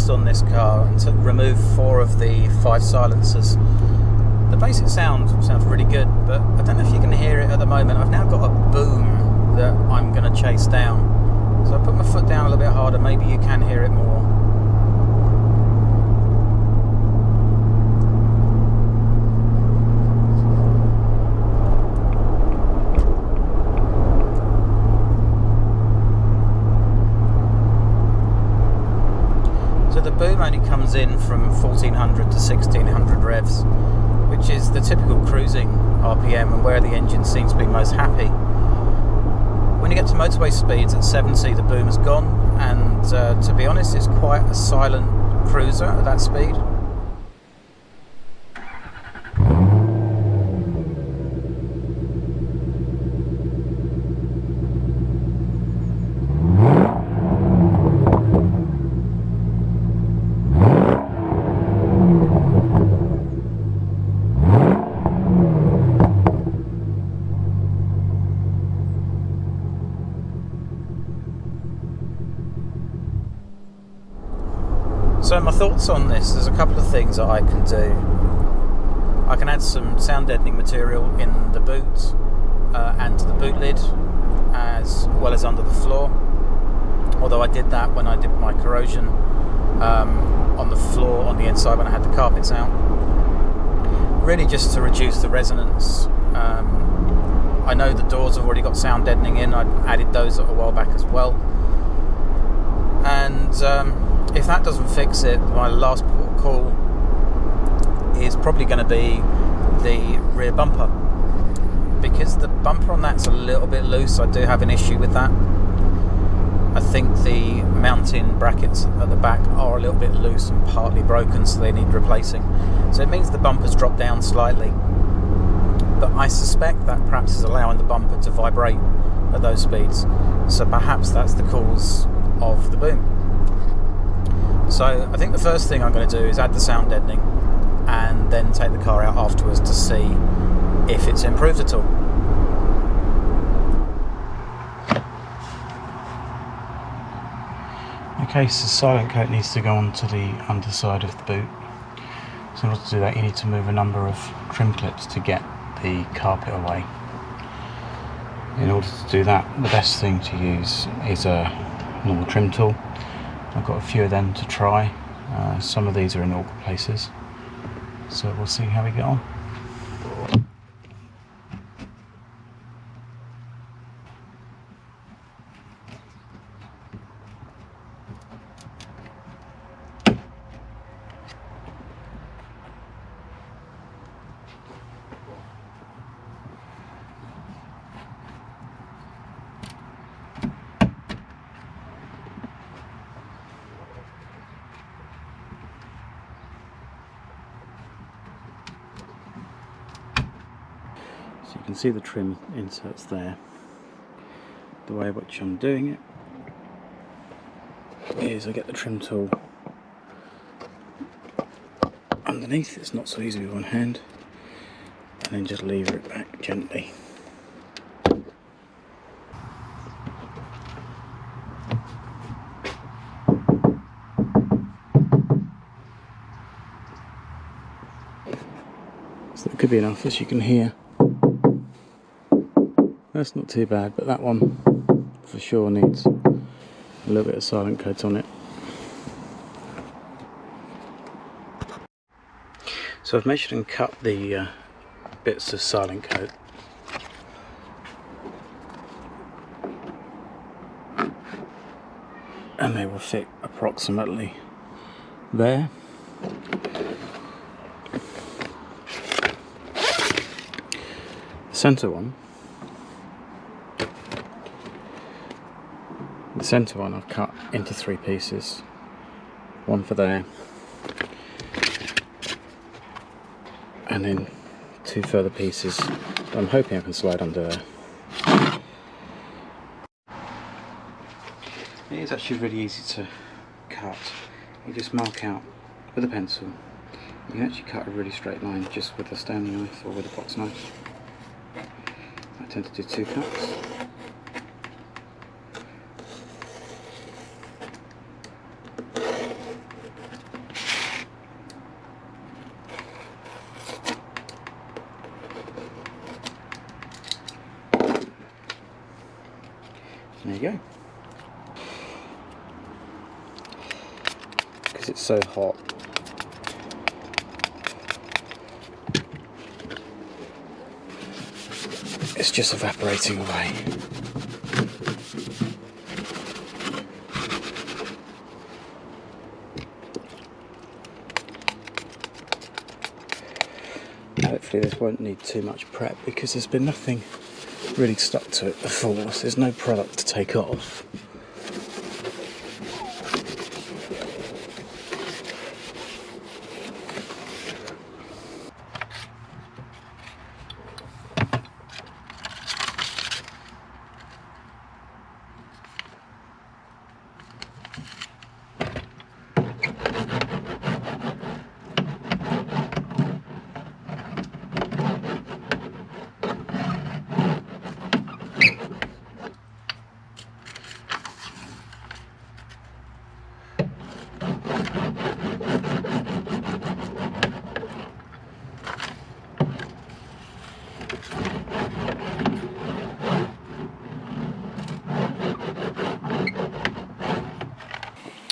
test on this car and to remove 4 of the 5 silencers. The basic sounds really good, but I don't know if you can hear it at the moment. I've now got a boom that I'm going to chase down. So I put my foot down a little bit harder, maybe you can hear it more. So the boom only comes in from 1400 to 1600 revs, which is the typical cruising RPM and where the engine seems to be most happy. When you get to motorway speeds at 70, the boom is gone, and to be honest, it's quite a silent cruiser at that speed. So my thoughts on this, there's a couple of things that I can do. I can add some sound deadening material in the boot and to the boot lid, as well as under the floor. Although I did that when I did my corrosion on the floor on the inside when I had the carpets out. Really just to reduce the resonance. I know the doors have already got sound deadening in. I added those a while back as well. And if that doesn't fix it, my last port of call is probably going to be the rear bumper, because the bumper on that's a little bit loose. I do have an issue with that. I think the mounting brackets at the back are a little bit loose and partly broken, so they need replacing. So it means the bumper's dropped down slightly, but I suspect that perhaps is allowing the bumper to vibrate at those speeds, so perhaps that's the cause of the boom. So I think the first thing I'm going to do is add the sound deadening and then take the car out afterwards to see if it's improved at all. Okay, so silent coat needs to go onto the underside of the boot. So in order to do that, you need to move a number of trim clips to get the carpet away. In order to do that, the best thing to use is a normal trim tool. I've got a few of them to try. Some of these are in awkward places, so we'll see how we get on. So you can see the trim inserts there. The way in which I'm doing it is I get the trim tool underneath. It's not so easy with one hand, and then just lever it back gently. So that could be enough, as you can hear. That's not too bad, but that one for sure needs a little bit of silent coat on it. So I've measured and cut the bits of silent coat. And they will fit approximately there. The centre one I've cut into 3 pieces, one for there, and then 2 further pieces that I'm hoping I can slide under there. It is actually really easy to cut. You just mark out with a pencil. You can actually cut a really straight line just with a Stanley knife or with a box knife. I tend to do 2 cuts. you go. Because it's so hot, it's just evaporating away. Hopefully this won't need too much prep because there's been nothing really stuck to it before, so there's no product to take off.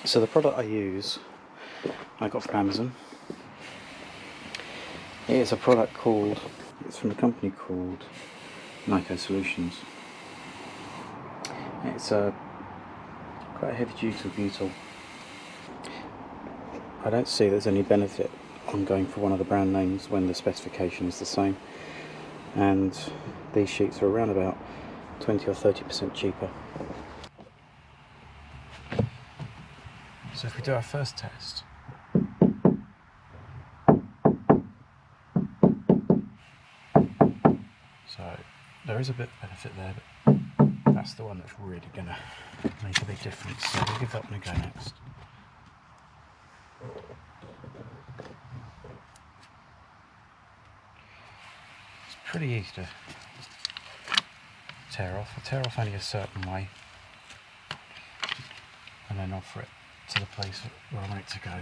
So the product I use, I got from Amazon. It's a product called, it's from a company called Nico Solutions. It's quite a heavy duty butyl. I don't see there's any benefit on going for one of the brand names when the specification is the same. And these sheets are around about 20 or 30% cheaper. So if we do our first test, so there is a bit of benefit there, but that's the one that's really going to make a big difference. So we'll give that one a go next. It's pretty easy to tear off. I tear off only a certain way and then offer it to the place where I want it to go.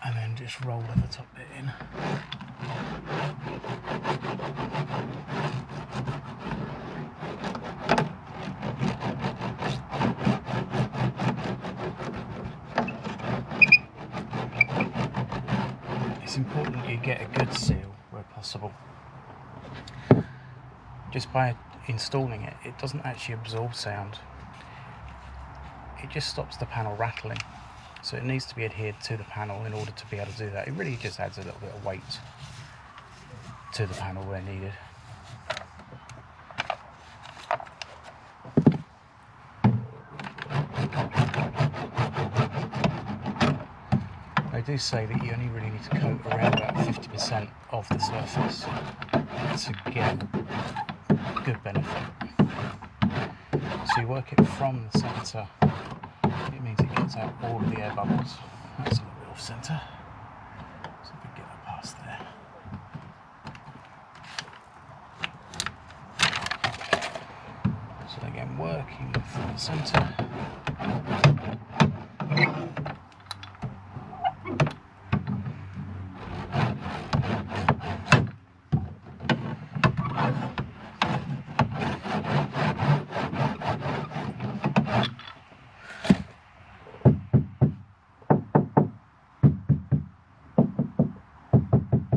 And then just roll the top bit in. It's important you get a good seal where possible. Just by installing it, it doesn't actually absorb sound. It just stops the panel rattling. So it needs to be adhered to the panel in order to be able to do that. It really just adds a little bit of weight to the panel where needed. They do say that you only really need to coat around about 50% of the surface to get good benefit. So you work it from the centre, it means it gets out all of the air bubbles. That's a little bit off centre, so we can get that past there. So again, working from the centre.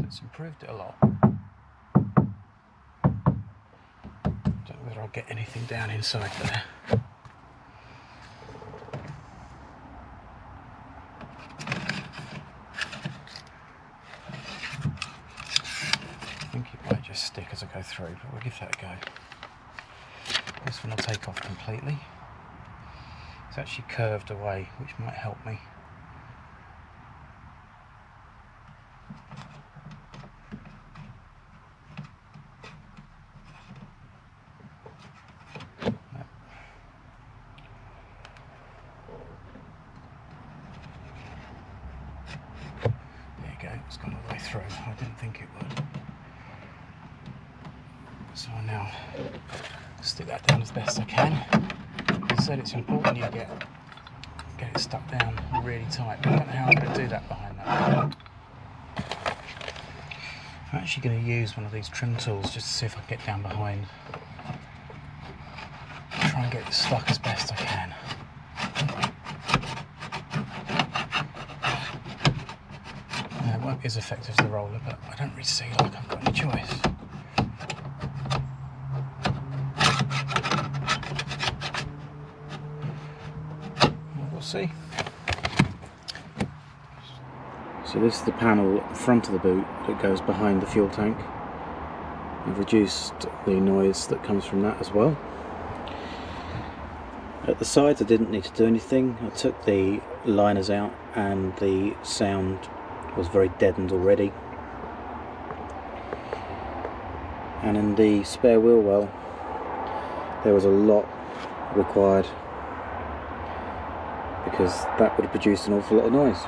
It's improved it a lot. Don't know whether I'll get anything down inside there. I think it might just stick as I go through, but we'll give that a go. This one will take off completely. It's actually curved away, which might help me. It's gone all the way through. I didn't think it would. So I now stick that down as best I can. As I said, it's important you get it stuck down really tight. I don't know how I'm going to do that behind that. I'm actually going to use one of these trim tools just to see if I can get down behind. Try and get it stuck as best I can. It won't be as effective as the roller, but I don't really see like I've got any choice. We'll see. So this is the panel at the front of the boot that goes behind the fuel tank. I've reduced the noise that comes from that as well. At the sides I didn't need to do anything. I took the liners out and the sound was very deadened already. And in the spare wheel well, there was a lot required because that would have produced an awful lot of noise.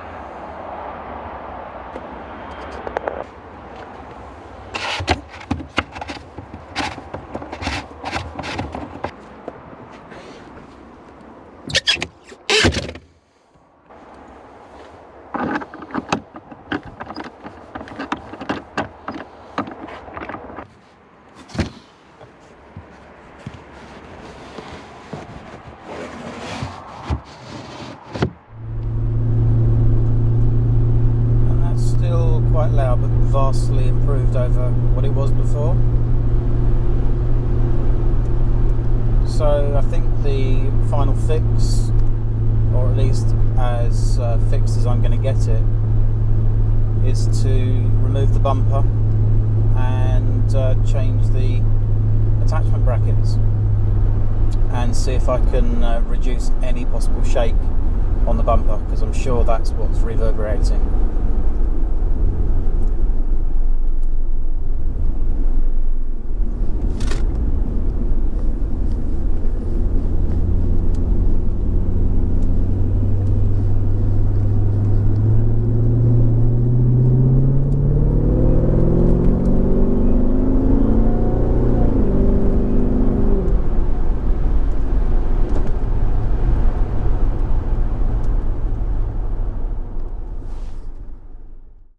Quite loud, but vastly improved over what it was before. So I think the final fix, or at least as fixed as I'm going to get it, is to remove the bumper and change the attachment brackets and see if I can reduce any possible shake on the bumper, because I'm sure that's what's reverberating.